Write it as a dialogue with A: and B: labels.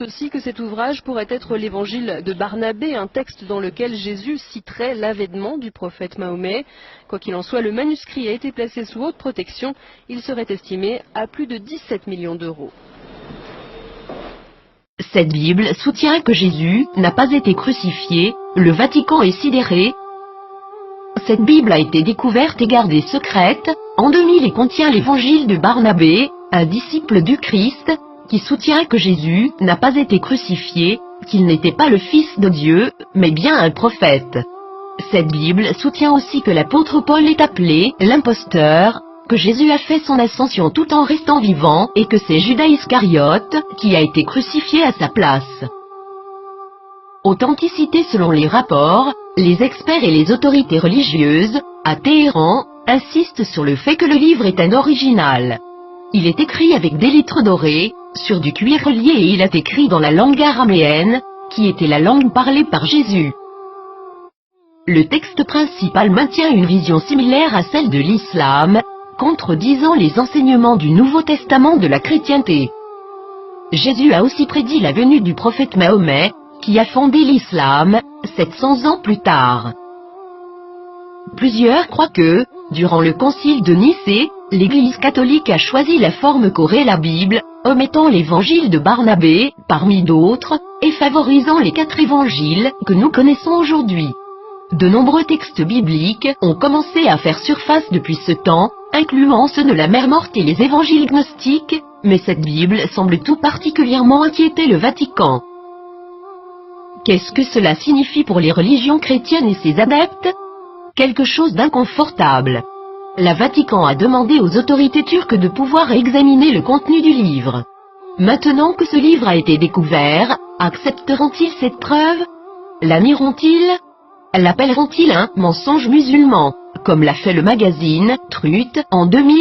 A: Aussi que cet ouvrage pourrait être l'évangile de Barnabé, un texte dans lequel Jésus citerait l'avènement du prophète Mahomet. Quoi qu'il en soit, le manuscrit a été placé sous haute protection. Il serait estimé à plus de 17 millions d'euros.
B: Cette Bible soutient que Jésus n'a pas été crucifié, le Vatican est sidéré. Cette Bible a été découverte et gardée secrète en 2000 et contient l'évangile de Barnabé, un disciple du Christ, qui soutient que Jésus n'a pas été crucifié, qu'il n'était pas le Fils de Dieu, mais bien un prophète. Cette Bible soutient aussi que l'apôtre Paul est appelé l'imposteur, que Jésus a fait son ascension tout en restant vivant et que c'est Judas Iscariote qui a été crucifié à sa place. Authenticité selon les rapports, les experts et les autorités religieuses, à Téhéran, insistent sur le fait que le livre est un original. Il est écrit avec des lettres dorées, sur du cuir relié et il est écrit dans la langue araméenne, qui était la langue parlée par Jésus. Le texte principal maintient une vision similaire à celle de l'islam, contredisant les enseignements du Nouveau Testament de la chrétienté. Jésus a aussi prédit la venue du prophète Mahomet, qui a fondé l'islam, 700 ans plus tard. Plusieurs croient que, durant le concile de Nicée, l'Église catholique a choisi la forme qu'aurait la Bible, omettant l'évangile de Barnabé, parmi d'autres, et favorisant les 4 évangiles que nous connaissons aujourd'hui. De nombreux textes bibliques ont commencé à faire surface depuis ce temps, incluant ceux de la Mère morte et les évangiles gnostiques, mais cette Bible semble tout particulièrement inquiéter le Vatican. Qu'est-ce que cela signifie pour les religions chrétiennes et ses adeptes? Quelque chose d'inconfortable. Le Vatican a demandé aux autorités turques de pouvoir examiner le contenu du livre. Maintenant que ce livre a été découvert, accepteront-ils cette preuve? La nieront-ils? L'appelleront-ils un mensonge musulman, comme l'a fait le magazine Truth en 2000?